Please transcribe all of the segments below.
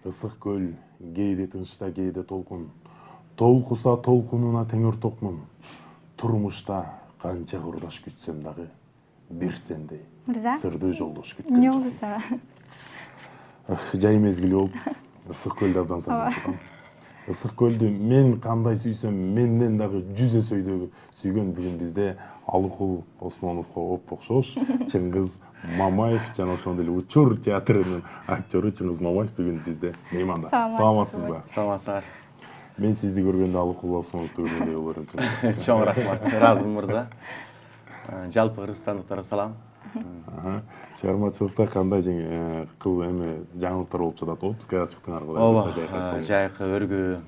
Ысык көл, кээде тынчта, кээде толкун. Толкуса толкунуна теңир токмун. Турмушта канча курдаш күтсөм дагы, бир сендей Мырза? сырдуу жолдош Эмне күткөн болду жокмун. сага? Жай мезгили болуп, ысык көлдү абдан сагынып. Ысык көлдү мен кандай сүйсөм, менден дагы 100 эсе сүйгөн бүгүн бизде Алыкул Осмоновго оп окшош Чыңгыз Мамаев жана ошондой эле Учур театрынын актёру Чыңгыз Мамаев бүгүн бизде мейманда. Саламатсызбы? Саламатсыздар. Мен сизди көргөндө Алыкул Осмоновду көргөндөй болор элем. Чоң рахмат. Ыраазымын мырза. Жалпы кыргызстандыктарга салам. Чыгармачылыкта кандай кыз эме жаңылыктар болуп жатат? Отпускага чыктыңар кудай Ооба, буюрса жайкайсың. жайкы өргү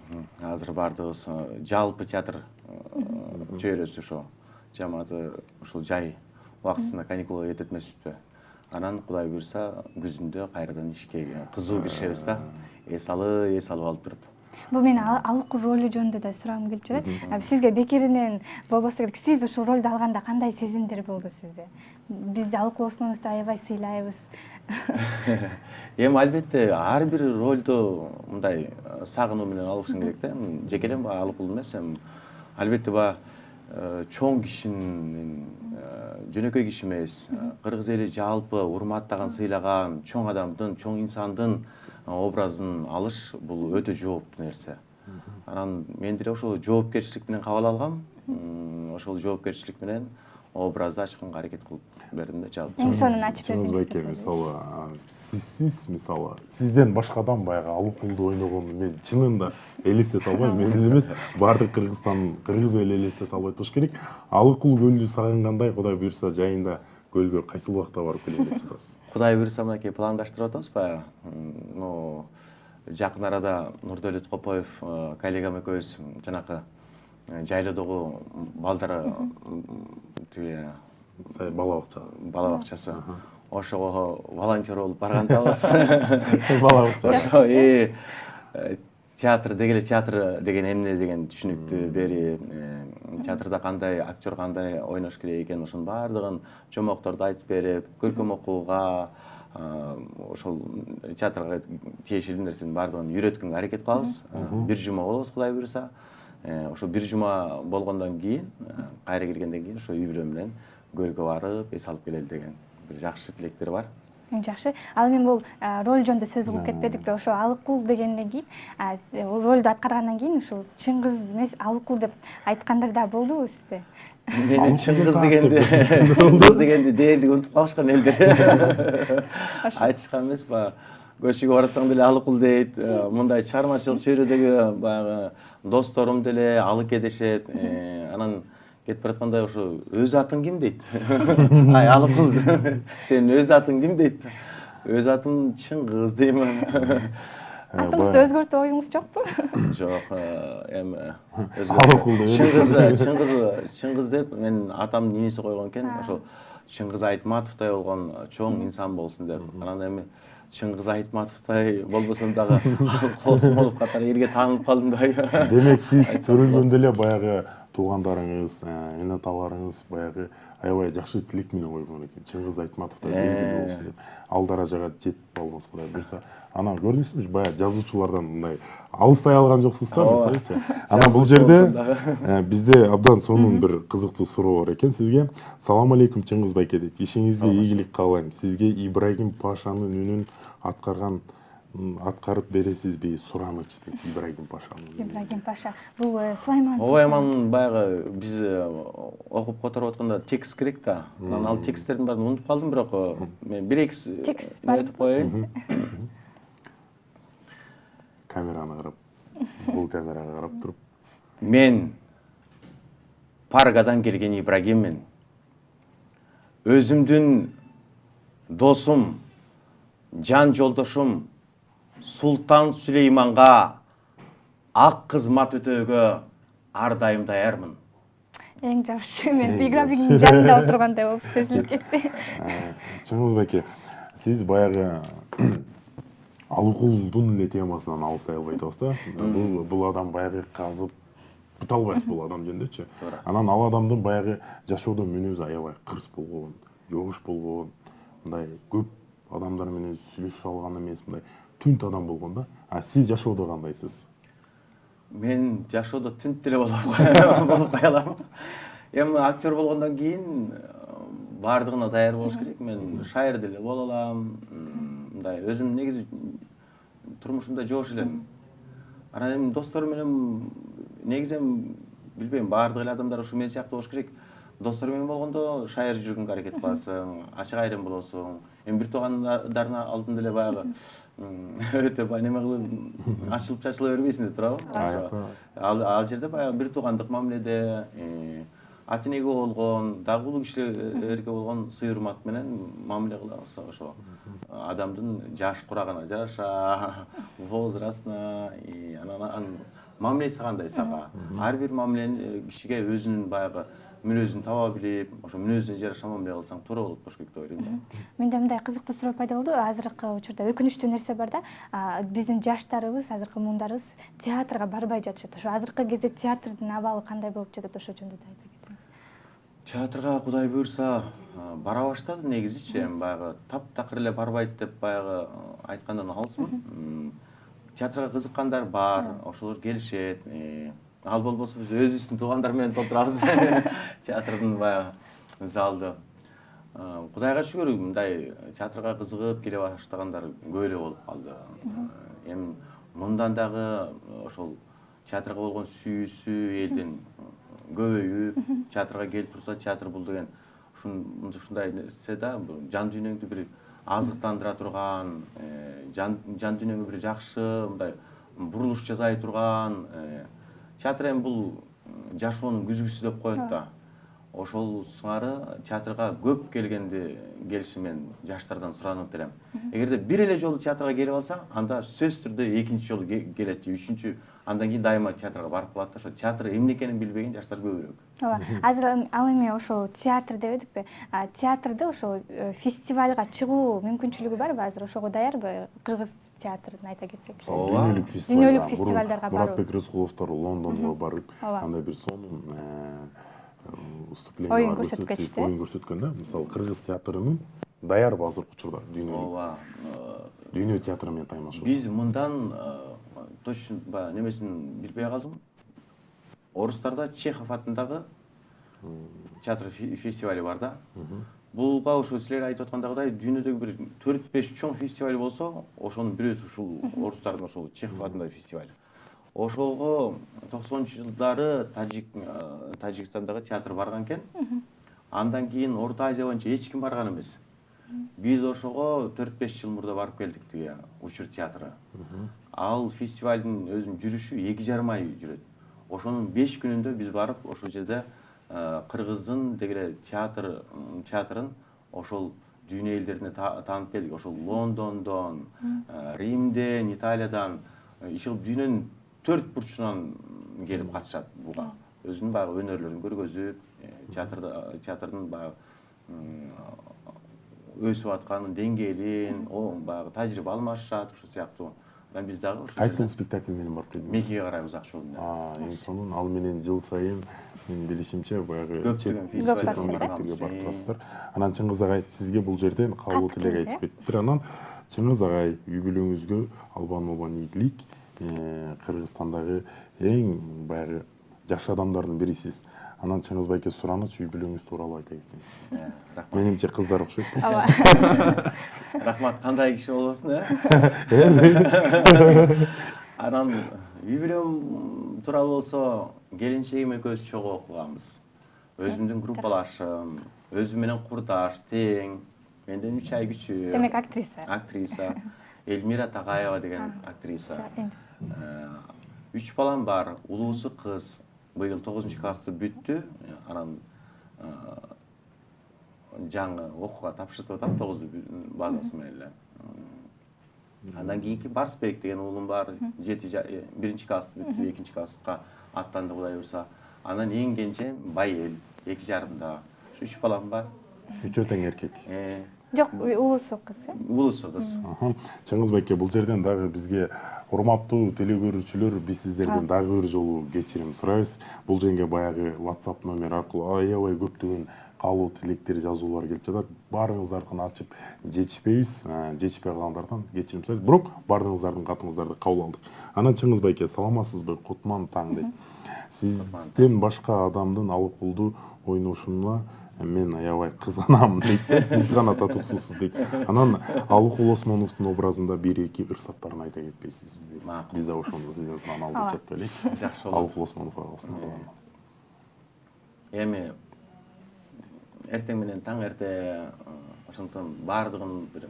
азыр бардыгыбыз жалпы театр чөйрөсү ошо жамааты ушул жай убактысында каникулга кетет эмеспизби? Анан кудай буюрса күзүндө кайрадан ишке кызуу киришебиз да. Эс алып алып туруп. Бул мен Алыкул ролу жөнүндө да сурагым келип жатат. Сизге бекеринен болбосо керек. Сиз ушул ролду алганда кандай сезимдер болду сизде? Биз Алыкул Осмоновду аябай сыйлайбыз. Эми албетте ар бир ролду мындай сагынуу менен алышың керек да. Жеке элем Алыкул эмес, албетте чоң кишинин жөнөкөй киши эмес, кыргыз эли жалпы урматтаган, сыйлаган чоң адамдын, чоң инсандын образын алыш бул өтө жооптуу нерсе. Анан мен деле ошол жоопкерчилик менен кабыл алгам. Ошол жоопкерчилик менен образды ачканга аракет кылып бердим да жалпы. Эң сонун ачып бердиңиз. Чыңгыз байке, мисалы, сиз мисалы, сизден башкадан баягы Алыкулду ойногонду мен чынында элестете албайм. Мен эле эмес, баардык кыргыз эли элестете албайт болуш керек. Алыкул көлдү сагынгандай, кудай буюрса жайында көлгө кайсы убакта барып келейин деп жатасыз? Кудай буюрса мынакей пландаштырып атабыз баягы. Жакын арада Нурдөлөт Копоев коллегам экөөбүз жанакы жайлоодогу балдар тиги бала бакчасы. Ошого волонтер болуп баргандабыз. Бала бакчасы. Театр деген эмне деген түшүнүктү берип, театрда кандай актер кандай ойнош керек экен, ошонун баардыгын жомокторду айтып берип, көркөм окууга, ошол театрга тиешелүү нерсенин баардыгын үйрөткөнгө аракет кылабыз. Бир жума болобуз кудай буюрса. Ошо бир жума болгондон кийин, кайра келгенден кийин ошо үй бүлө менен көлгө барып, эс алып келели деген бир жакшы тилектер бар. Жакшы. Ал эми бул роль жөнүндө сөз кылып кетпедикпи? Ошо Алыкул дегенден кийин, ролду аткаргандан кийин ушул Чыңгыз эмес Алыкул деп айткандар да болдубу сизде? Мени Чыңгыз дегенди дээрлик унутуп калышкан элдер. Айтышкан эмес баягы көчүгө барсаң деле Алыкул дейт. Мындай чыгармачылык чөйрөдөгү баягы досторум деле алып кетишет. Анан кетип баратканда ошо өз атың ким дейт. Ай Алыкул, сенин өз атың ким дейт. Өз атым Чыңгыз деймин. Атыңызды өзгөртүү оюңуз жокпу? Жок, эми Алыкул Чыңгыз деп менин атамдын иниси койгон экен. Ошо Чыңгыз Айтматовтой болгон чоң инсан болсун деп. Анан эми Чыңгыз Айтматовтой болбосом дагы Осмонов катары элге таанылып калдым да. Демек сиз төрөлгөндө эле баягы туугандарыңыз, энаталарыңыз баягы аябай жакшы тилек менен койгон экен. Чыңгыз Айтматовтой белгилүү болсун деп. Ал даражага жетип калдыңыз кудай буюрса. Анан көрдүңүзбү, баягы жазуучулардан мындай алыстай алган жоксуз да, мисалычы. Анан бул жерде бизде абдан сонун бир кызыктуу суроо бар экен сизге. Салам алейкум Чыңгыз байке дейт. Ишиңизге ийгилик каалайм. Сизге Ибрагим Пашанын үнүн аткарып бересизби? Сураныч дейт Ибрагим Пашанын. Ибрагим Паша. Бул Сулайман. Ооба, баягы биз окуп которуп атканда текст керек да. Анан ал тексттердин баарын унутуп калдым, бирок мен бир-эки текст бар коеюн. Камераны карап, бул камерага карап туруп. Мен Паргадан келген Ибрагиммин. Өзүмдүн досум, жан жолдошум Султан Сулейманга ак кызмат өтөөгө ар дайым даярмын. Эң жакшы. Мен Ибрагимдин жанында отургандай болуп сезилип кетти. Чыңгыз байке, сиз баягы Алыкулдун эле темасынан алыстай албай атабыз да. Бул адам баягы казып бута албайбыз бул адам жөнүндөчү. Анан ал адамдын баягы жашоодо мүнөзү аябай кырс болгон, жогуш болгон, мындай көп адамдар менен сүйлөшө алган эмес, мындай түнт адам болгон да. Сиз жашоодо кандайсыз? Мен жашоодо түнт деле болуп кая алам. Эми актер болгондон кийин баардыгына даяр болуш керек. Мен шайыр деле боло алам. Мындай өзүм негизи турмушумда жоош элем. Анан эми досторум менен негизи билбейм, баардык эле адамдар ушу мен сыяктуу болуш керек. Достор менен болгондо шайыр жүргөнгө аракет кыласың, ачык айрым болосуң. Эми бир туугандардын алдында эле баягы өтө баягы неме кылып ачылып чачыла бербейсиң деп турабы? Ал жерде баягы бир туугандык мамиледе ата энеге болгон, дагы улуу кишилерге болгон сый урмат менен мамиле кылабыз. Ошо адамдын жаш курагына жараша, возрастына, анан мамилеси кандай сага. Ар бир мамилени кишиге өзүнүн баягы мүнөзүн таба билип, ошо мүнөзүнө жараша мамиле кылсаң туура болот болуш керек деп ойлойм. Менде мындай кызыктуу суроо пайда болду. Азыркы учурда өкүнүчтүү нерсе бар да, биздин жаштарыбыз, азыркы муундарыбыз театрга барбай жатышат. Ошо азыркы кезде театрдын абалы кандай болуп жатат, ошо жөнүндө да айта кетсеңиз. Театрга Кудай буйрса бара баштады негизичи, эми баягы таптакыр эле барбайт деп баягы айткандан алысмын. Театрга кызыккандар бар, ошолор келишет. Ал болбосо биз өзүбүздүн туугандар менен толтурабыз театрдын баягы залды. Кудайга шүгүр, мындай театрга кызыгып келе баштагандар көп эле болуп калды. Эми мындан дагы ошол театрга болгон сүйүүсү элдин көбөйүп, театрга келип турса, театр бул деген ушундай нерсе да, жан дүйнөңдү бир азыктандыра турган, жан дүйнөңө бир жакшы мындай бурулуш жасай турган. Театр эми бул жашоонун күзгүсү деп коет да. Ошол сыңары театрга көп келиши мен жаштардан суранып элем. Эгерде бир эле жолу театрга келип алса, анда сөзсүз түрдө экинчи жолу келет же үчүнчү, андан кийин дайыма театрга барып калат да. Ошо театр эмне экенин билбеген жаштар көбүрөөк. Ооба. Азыр ал эми ошол театр дебедикпи? Театрда ошо фестивалга чыгуу мүмкүнчүлүгү барбы азыр? Ошого даярбы Кыргыз театрын айта кетсек? Дүйнөлүк фестиваль. Дүйнөлүк фестивалдарга баруу. Муратбек Рыскуловдор Лондонго барып, андай бир сонун оюн көрсөткөн оюн көрсөткөн да. Мисалы Кыргыз театрынын даярбы азыркы учурда дүйнөлүк? Ооба. Дүйнө театры менен таймашуу. Биз мындан точно немесин билбей калдым. Орустарда Чехов атындагы театр фестивали бар да. Булга ошо силер айтып аткандагыдай дүйнөдөгү бир 4-5 чоң фестиваль болсо, ошонун бирөөсү ушул орустардын ошол Чехов атындагы фестиваль. Ошого 90-жылдары Тажикстандагы театр барган экен. Андан кийин Орто Азия боюнча эч ким барган эмес. Биз ошого 4-5 жыл мурда барып келдик тиги Учур театры. Ал фестивалдын өзүнүн жүрүшү 2,5 ай жүрөт. Ошонун 5 күнүндө биз барып ошол жерде Кыргыздын дегеле театрын ошол дүйнө элдерине таанып келдик. Ошол Лондондон, Римден, Италиядан, дүйнөнүн 4 бурчунан келип катышат буга. Өзүнүн баягы өнөрлөрүн көргөзүп, театрдын баягы өсүп атканын деңгээлин, баягы тажрыйба алмашышат, ошол сыяктуу. Биз дагы кайсы спектакль менен барып келдиңиз? Мекиге карайбыз ак жол менен. Эң сонун ал менен жыл сайын мен билишимче баягы чет мамлекеттерге барып турасыздар. Анан Чыңгыз агай, сизге бул жерден каалоо тилек айтып кеттир. Анан Чыңгыз агай, үй бүлөңүзгө албан ийгилик. Кыргызстандагы эң баягы жакшы адамдардын бирисиз. Анан Чыңгыз байке сураныч, үй бүлөңүз тууралуу айта кетсеңиз. Менимче кыздар окшойт. Ооба. Рахмат, кандай киши болбосун, Анан үй бүлөм тууралуу болсо, келинчегим экөөбүз чогуу окуганбыз. Өзүмдүн группалашым, өзүм менен курдаш, тең, менден 3 ай күчүү. Демек актриса. Актриса. Эльмира Тагаева деген актриса. 3 балам бар, улуусу кыз. Быйыл 9-классты бүттү. Анан жаңы окууга тапшыртып атам 9 базасы менен эле. Андан кийинки Барсбек деген уулум бар. 1-классты бүттү, 2-класска аттанды Кудай буйрса. Анан эң кенже Байел, 2,5-да. 3 балам бар. Үчөө тең эркек. Жок, улуусу кыз. Улуусу кыз. Чыңгыз байке, бул жерден дагы бизге урматтуу телекөрүүчүлөр, биз сиздерден дагы бир жолу кечирим сурайбыз. Бул жерге баягы WhatsApp номер аркылуу аябай көптөгөн каалоо тилектер жазуулар келип жатат. Баарыңыздардыкын ачып жетишпейбиз, жетишпей калгандардан кечирим сурайбыз. Бирок баардыгыңыздардын катыңыздарды кабыл алдык. Анан Чыңгыз байке, саламатсызбы? Кутман таң дейт. Сизден башка адамдын алып пулду ойношуна мен аябай кызганам дейт. Сиз гана татыксызсыз дейт. Анан Алыкул Осмоновдун образында бир-эки ырсаттарын айта кетпейсизби? Биз да ошону сизден сураналы деп жатып элек. Жакшы болот. Алыкул Осмонов агасына. Эми эртең менен таң эрте ошондон баардыгын бир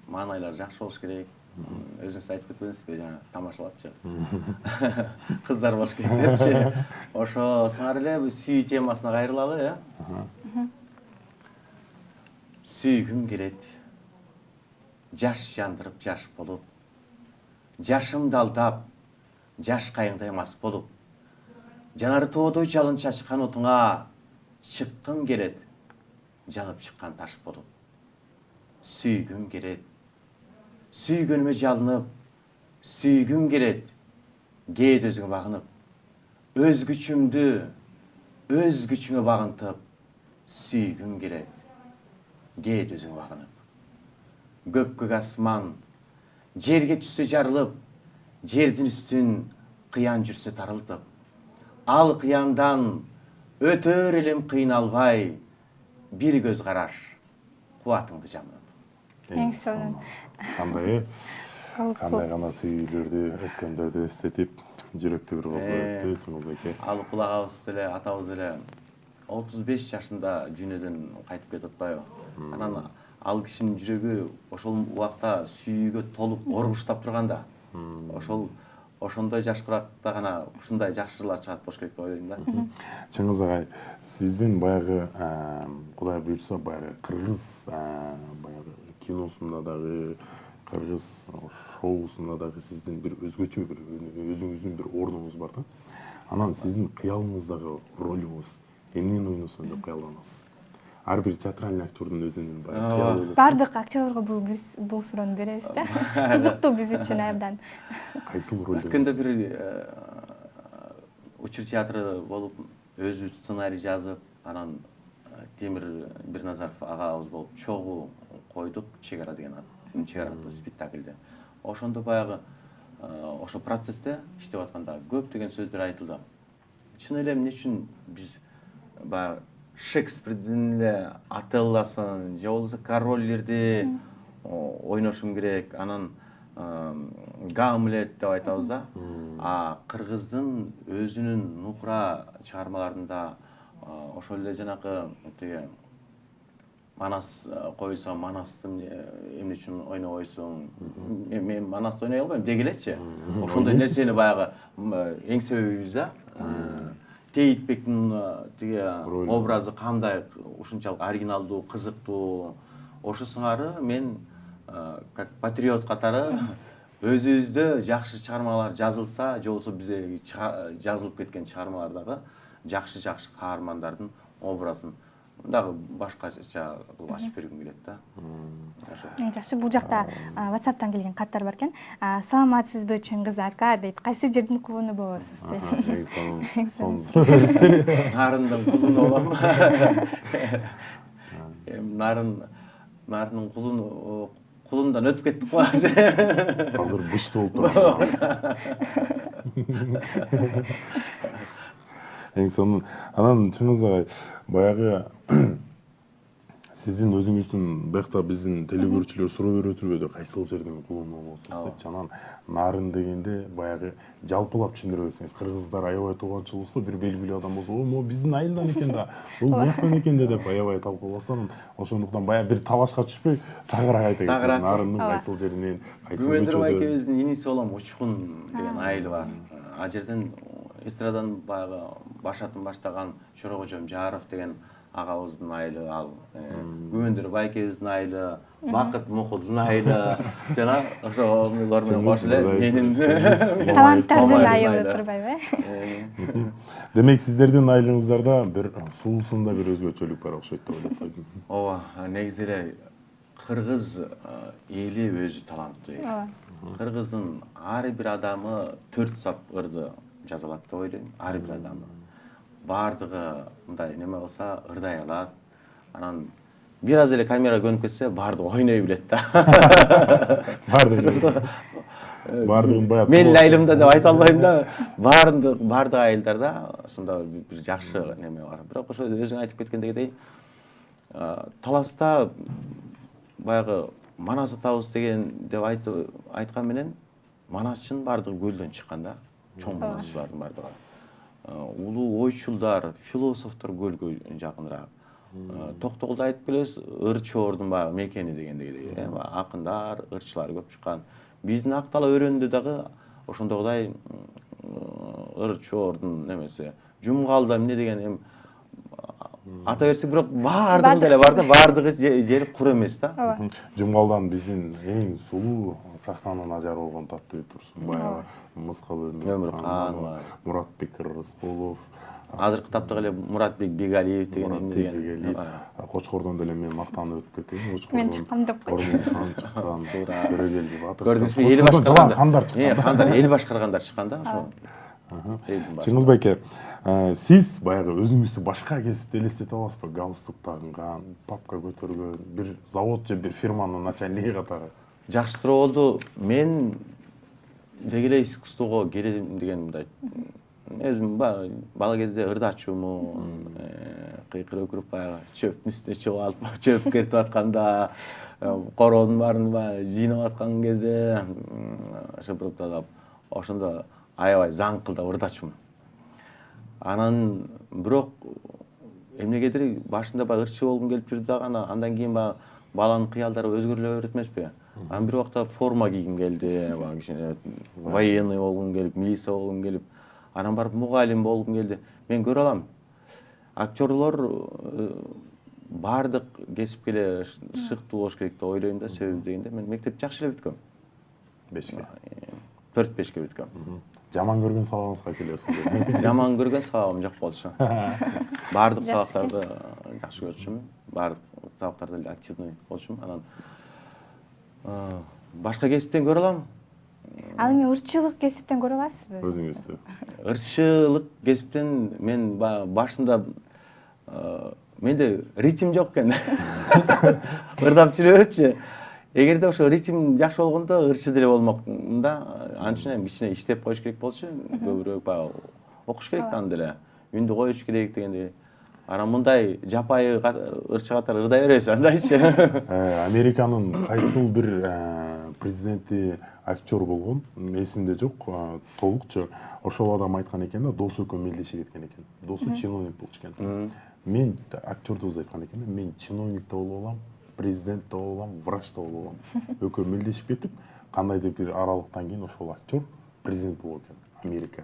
маанайлары жакшы болуш керек. Өзүңүз айтып кетпедиңизби, жана тамашалапчы. Кыздар болуш керек депчи. Ошо сыңар эле сүй темасына кайрылалы, Сүйгүм келет. Жаш жандырып жаш болуп. Жашымды алдап, жаш кайыңдай мас болуп. Жанары тоодой жалын чачкан отуңа чыккым келет. Жанып чыккан таш болуп. Сүйгүм келет. Сүйгөнүмө жалынып, сүйгүм келет. Кээде өзүңө багынып, өз күчүңө багынтып, сүйгүм келет. Кээде өзүңө багынып. Көк асман, жерге түшсө жарылып, жердин үстүн кыян жүрсө тарылтып. Ал кыяндан өтөр элем кыйналбай, бир көз караш, кубатыңды жамып. Эң сонун. Кандай гана сүйүүлөрдү, өткөндөрдү эстетип, жүрөктү бир козгой өттү Чыңгыз байке. Алыкул агабыз деле, атабыз деле 35 жашында дүйнөдөн кайтып кетип атпайбы? Анан ал кишинин жүрөгү ошол убакта сүйүүгө толуп оргуштап турганда, ошондой жашкыракта гана ушундай жакшы жырлар чыгат болуш керек деп ойлойм да. Чыңгыз агай, сиздин баягы Кудай буйрса баягы кыргыз баягы киносунда дагы, кыргыз шоусунда дагы сиздин бир өзгөчө бир өзүңүздүн бир ордуңуз бар да. Анан сиздин кыялыңыздагы ролуңуз эмнени ойносом деп кыялданасыз? Ар бир театральный актердун өзүнүн баягы кыялы болот. Бардык актерлорго бул суроону беребиз да. Кызыктуу биз үчүн абдан. Кайсыл ролдо? Өткөндө бир учур театры болуп, өзү сценарий жазып, анан Темир Бирназаров агабыз болуп чогуу койдук Чек ара деген Чек ара аттуу спектакльде. Ошондо баягы ошо процессте иштеп атканда көптөгөн сөздөр айтылды. Чын эле эмне үчүн биз баягы Шекспирдин эле Отеллосын, же болбосо Король Лирди ойношум керек, анан Гамлет деп айтабыз да. Кыргыздын өзүнүн нукура чыгармаларында ошол эле жанакы тиги Манас коюлса, Манастын эмне үчүн ойнобойсуң? Мен Манасты ойной албайм деги элечи. Ошондой нерсени баягы эң себебибиз да. Тейитбектин тиги образы кандай ушунчалык оригиналдуу, кызыктуу. Ошо сыңары мен как патриот катары өзүбүздө жакшы чыгармалар жазылса, же болбосо бизде жазылып кеткен чыгармалардагы жакшы каармандардын образын дагы башкача кылып ачып бергим келет да. Жакшы, бул жакта WhatsApp'тан келген каттар бар экен. Саламатсызбы Чыңгыз ака дейт. Кайсы жердин кулуну болосуз дейт. Эң сонун. Нарындын кулуну болом. Нарынын кулундан өтүп кеттик го. Азыр бышты болуп турабыз. Эң сонун. Анан Чыңгыз агай, баягы сиздин өзүңүздүн бuyakта биздин телекөрүүчүлөр суроо берип отурбойду, кайсыл жердин кулуну болосуз деп. Анан нарын дегенде баягы жалпылап түшүндүрө берсеңиз, кыргыздар аябай тууганчылбыз го, бир белгилүү адам болсо, могу биздин айылдан экен да, бул бuyактан экен да деп аябай талкууласам, ошондуктан баягы бир талашка түшпөй, тагыраак айта кетсеңиз, нарындын кайсыл жеринен, кайсыл Күмөндөр байкебиздин иниси болом, Учкун деген айылы бар. Ал жерден эстрадан баягы башатын баштаган Чорокожом Жаров деген агабыздын айылы, ал Күмөндөр байкебиздин айылы, Бакыт Мукулдун айылы, жана ошолор менен кошуп эле менин таланттардын айылы турбайбы? Демек сиздердин айылыңыздарда бир суусунда бир өзгөчөлүк бар окшойт деп ойлоп койдум. Ооба, негизи эле кыргыз эли өзү таланттуу эл. Кыргыздын ар бир адамы 4 сап ырды жаза алат деп ойлойм, ар бир адамы. Бардыгы мындай неме кылса ырдай алат. Анан бир аз эле камера көнүп кетсе баардыгы ойной билет да. Баардыгын баягы Менин айылымда деп айта албайм да. Баардык айылдарда ошондой бир жакшы неме бар. Бирок ошо өзүң айтып кеткендей Таласта баягы Манас атабыз деген деп айткан менен Манасчын баардыгы көлдөн чыккан да. Чоң Манаслардын баардыгы. Улуу ойчулдар, философтор көлгө жакыныраак. Токтогулду айтып келебиз, ыр-чордун баягы мекени дегендей, акындар, ырчылар көп чыккан. Биздин Актала өрөөнүндө дагы ошондогудай ыр-чордун немеси, жумгалда эмне деген ата берсек, бирок баардыгында эле бар да, баардыгы жери кур эмес да. Жумгалдан биздин эң сулуу сахнанын ажары болгон Таттыбек Турсун, баягы Мыскал Өмүркан, Муратбек Рыскулов, азыркы таптагы эле Муратбек Бегалиев деген Кочкордон деле мен мактанып өтүп кеттим. Мен чыккам деп койду. Хан чыккан, Төрөгелди Батыр. Көрдүңүзбү, эл башкаргандар хандар чыккан. Хандар, эл башкаргандар чыккан да, ошо. Чыңгыз байке, сиз баягы өзүңүздү башка кесипте элестете аласызбы? Галстук тагынган, папка көтөргөн, бир завод же бир фирманын начальниги катары. Жакшы суроо болду. Мен деги эле искусствого келем деген мындай. Өзүм бала кезде ырдачумун, кыйкыр өкүрүп баягы чөптүн үстүнө чыгып алып, чөп кертип атканда, короодун баарын жыйнап аткан кезде шыпырыптап, ошондо аябай заңкылдап ырдачумун. Анан бирок эмнегедир башында баягы ырчы болгум келип жүрдү дагы, андан кийин баланын кыялдары өзгөрүлө берет эмеспи? Анан бир убакта форма кийгим келди, кичине военный болгум келип, милиция болгум келип, анан барып мугалим болгум келди. Мен көрө алам. Актерлор баардык кесипке эле шыктуу болуш керек деп ойлойм да, себеби дегенде мен мектепти жакшы эле бүткөм. 5ке. 4-5ке бүткөм. Жаман көргөн сабагыңыз кайсы эле? Жаман көргөн сабагым жок болчу. Баардык сабактарды жакшы көрчүмүн. Баардык сабактарда эле активный болчумун. Анан башка кесиптен көрө алам. Ал эми ырчылык кесиптен көрө аласызбы? Өзүңүздү. Ырчылык кесиптен мен башында менде ритм жок экен. Ырдап жүрө берипчи. Эгерде ошо ритм жакшы болгондо ырчы деле болмокмун да. Анын үчүн эми кичине иштеп коюш керек болчу. Көбүрөөк баягы окуш керек да аны деле. Үндү коюш керек дегендей. Анан мындай жапайы ырчы катары ырдай беребиз андайчы. Американын кайсыл бир президенти актер болгон, эсимде жок, толукчу. Ошол адам айткан экен да, досу экөө мелдеше кеткен экен. Досу чиновник болчу экен. Мен актердубуз айткан экен, мен чиновник да боло алам, президент да боло алам, врач да боло алам. Экөө мелдешип кетип, кандайдыр бир аралыктан кийин ошол актер президент болот экен. Америка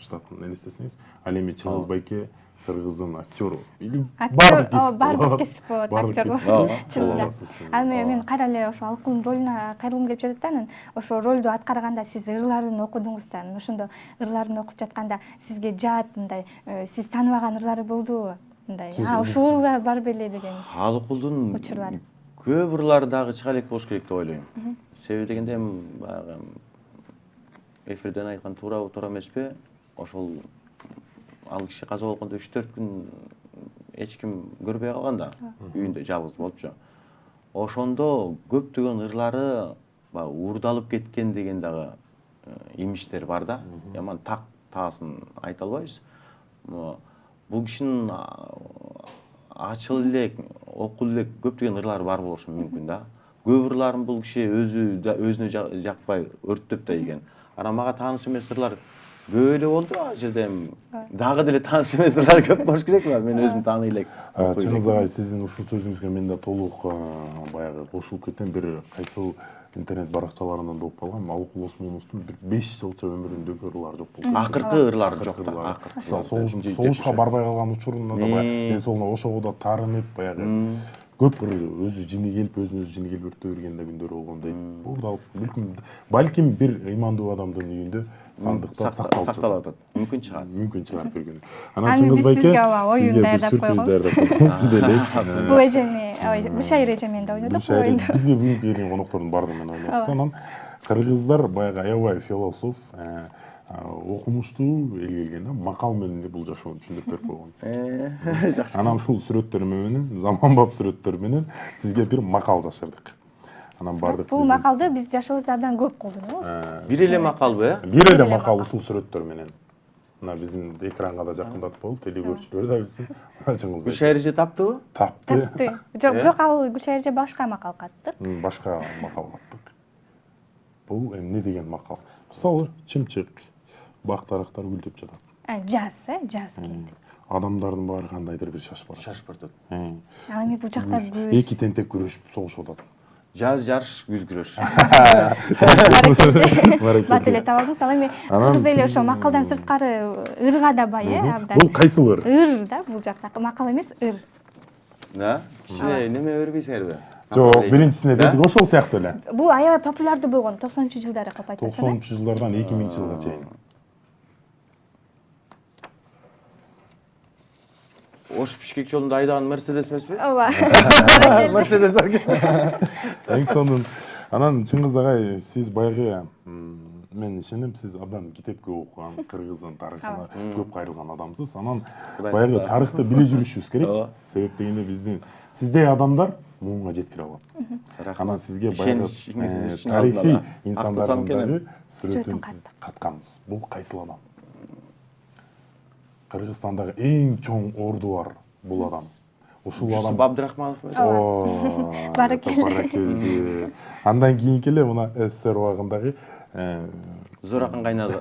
штатын элестесеңиз, ал эми Чыңгыз байке кыргыздын актеру. Бардык кесип болот актер. Чынында. Ал эми мен кайра эле ошо алкулдун ролуна кайрылгым келип жатат да, анан ошо ролду аткарганда сиз ырларын окудуңуз да, ошондо ырларын окуп жатканда сизге жаат мындай сиз тааныбаган ырлары болдубу? Мындай, ушул ырлар бар беле деген. Алкулдун учурлары. Көп ырлары дагы чыга элек болуш керек деп ойлойм. Себеби дегенде баягы эфирден айткан туура эмеспи? Ошол ал киши каза болгондо 3-4 күн эч ким көрбөй калган да, үйүндө жалгыз болупчу. Ошондо көптөгөн ырлары уурдалып кеткен деген дагы имиштер бар да. Яман таасын айта албайбыз. Бул кишинин ачыл элек, окул элек көптөгөн ырлары бар болушу мүмкүн да. Көп ырларын бул киши өзүнө жакпай өрттөп да ийген. Анан мага тааныш эмес ырлар көп эле болду ал жерде. Дагы деле тааныш эмес ырлар көп болуш керек ба? Мен өзүм тааный элек. Чыңгыз агай, сиздин ушул сөзүңүзгө мен да толук баягы кошулуп кетем. Бир кайсыл интернет баракчаларынан да окуп калгам. Алыкул Осмоновдун бир 5 жылча өмүрүндөгү ырлары жок болду. Акыркы ырлары жок да. Согушка барбай калган учурунда да баягы ден соолугуна ошого да таарынып баягы көп өзү жини келип, өзүн өзү жини келип өрттөй берген да күндөр болгон дейт. Бул балким бир ыймандуу адамдын үйүндө сандыкта сакталып атат. Мүмкүн чыгат. Мүмкүн чыгат bir күнү. Анан Чыңгыз байке сизге даярдап койгонбуз белек. Бул эжени, мушайыр эже менен да ойнодук бул оюнду. Бизге бүгүнкү келген коноктордун баардыгы менен ойнодук. Анан кыргыздар баягы аябай философ, окумуштуу эл келген да, макал менен бул жашоону түшүндүрүп берип койгон. Жакшы. Анан ушул сүрөттөр менен, заманбап сүрөттөр менен сизге бир макал жашырдык. Анан бардык. Бул макалды биз жашообузда абдан көп колдонобуз. Бир эле макалбы, э? Бир эле макал ушул сүрөттөр менен. Мына биздин экранга да жакындатып болуп, телекөрүүчүлөр да билсин. Чыңгыз Гүлшайыр таптыбы? тапты. Жок, бирок ал Гүлшайыр эже башка макал каттык. Башка макал каттык. Бул эмне деген макал? Мисалы, чымчык, бак дарактар гүлдөп жатат. Жаз, жаз келди. Адамдардын баары кандайдыр бир шашып барат. Шашып баратат. Ал эми бул жакта Эки тентек күрөшүп согушуп атат. Жаз жарыш, күз күрөш. бат эле таап алдыңыз. Ал эми кыз эле ошо макалдан сырткары ырга да бай, абдан. Бул кайсыл ыр? Ыр да, бул жакта макал эмес, ыр. Да? Кичине неме бербейсиңерби? Жок, биринчисине бердик, ошол сыяктуу эле. Бул аябай популярдуу болгон 90-жылдары калп айтпасам. 90-жылдардан 2000-жылга чейин. Ош Бишкек жолунда айдаган Мерседес эмеспи? Ооба. Мерседес бар экен. Эң сонун. Анан Чыңгыз агай, сиз баягы мен ишенем, сиз абдан китеп көп окуган, кыргыздын тарыхына көп кайрылган адамсыз. Анан баягы тарыхты биле жүрүшүбүз керек. Себеп дегенде биздин сиздей адамдар муунга жеткире алат. Анан сизге баягы тарыхый инсандардын дагы сүрөтүн сиз каткансыз. Бул кайсыл адам? Кыргызстандагы эң чоң орду бар бул адам. Ушул адам Жусуп Абдрахманов. Баракелди. Андан кийинки эле мына СССР убагындагы Зоракын кайнады.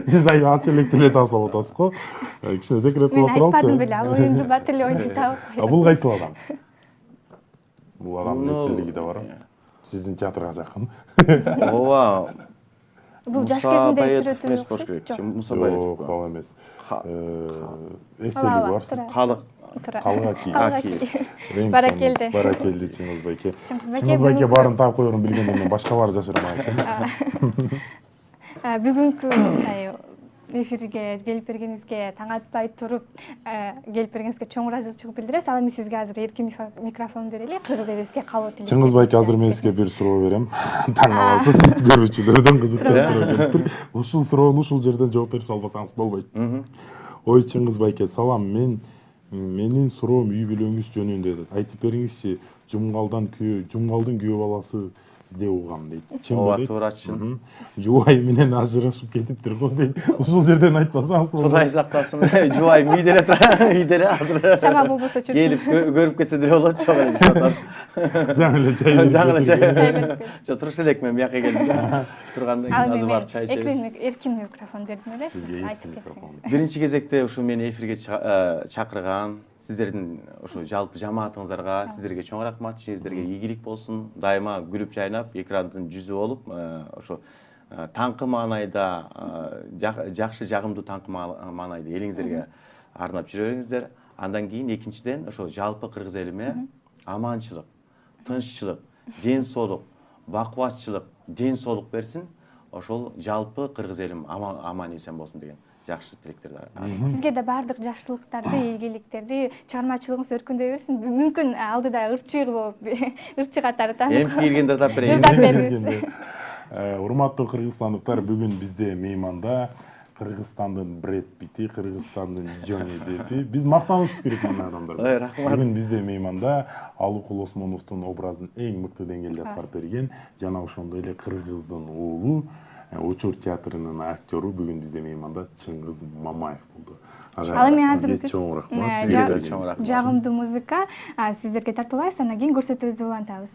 биз ай ачы элек деле таап салып атасыз го. Кичине секрет боло туралычы. Мен айтпадым беле, ал оюмду бат эле ойноп таап А бул кайсыл адам? Бул адамдын эстелиги да бар. Сиздин театрга жакын. Ооба. Бул жаш кезинде сүрөтү болуш керек. жок. Муса Жок, Баев. ал эмес. Эстелиги бар. Калык. Калгаки. Баракелди. Баракелди Чыңгыз байке. Чыңгыз Чыңгыз байке баарын таап коерун билгенден мен башкалары жашырмак экен. Бүгүнкү эфирге келип бергениңизге таң атпай туруп келип бергениңизге чоң ыраазычылык билдиребиз. Ал эми сизге азыр эркин микрофон берели. Кыргыз элибизге калуу тилек. Чыңгыз байке, азыр мен сизге бир суроо берем. Таң каласыз, көрүүчүлөрдөн кызыктуу суроо келип тур. Ушул суроону ушул жерден жооп берип салбасаңыз болбойт. Ой Чыңгыз байке, салам. Менин суроом үй бүлөңүз жөнүндө дейт. Айтып бериңизчи, Жумгалдын күйөө баласы сизде угам дейт. Ооба, туура айтышын. Жубай менен ажырашып кетиптир го дейт. Ушул жерден айтпасаңыз болот. Кудай сактасын. Жубай үйдө эле тура, үйдө эле азыр. Чама болбосо чөп. Келип көрүп кетсе деле болот, чок эле жатасыз. Жаңы эле чай берип. Жаңы эле чай берип. Жо туруш элек мен бияка келдим. Тургандан кийин азыр барып чай ичебиз. Эркин микрофон бердим эле. Сизге Айтып кетсеңиз. Биринчи кезекте ушу мени эфирге чакырган сиздердин ушу жалпы жамаатыңыздарга сиздерге чоң рахмат, сиздерге ийгилик болсун. Дайыма күлүп жайнап, экрандын жүзү болуп, ошо таңкы маанайда жакшы, жагымдуу таңкы маанайда элиңиздерге арнап жүрө бериңиздер. Андан кийин экинчиден ошо жалпы кыргыз элиме аманчылык, тынччылык, ден соолук, бакубатчылык, ден соолук берсин. Ошол жалпы кыргыз элим аман эсен болсун деген жакшы тилектерди. Сизге да баардык жакшылыктарды, ийгиликтерди, чыгармачылыгыңыз өркүндөй берсин. Мүмкүн алдыда ырчы болуп, ырчы катары таанып. Эмки келгендер тап берейин. Урматтуу кыргызстандыктар, бүгүн бизде мейманда Кыргызстандын Брэд Питти, Кыргызстандын Джонни Деппи. Биз мактанышыбыз керек мына адамдар. Рахмат. Бүгүн бизде мейманда Алыкул Осмоновдун образын эң мыкты деңгээлде аткарып берген жана ошондой эле кыргыздын уулу, Учур театрынын актёру бүгүн бизде мейманда Чыңгыз Мамаев болду. Ал эми азыр чоң рахмат. жагымдуу музыка сиздерге тартуулайбыз, андан кийин көрсөтүүбүздү улантабыз.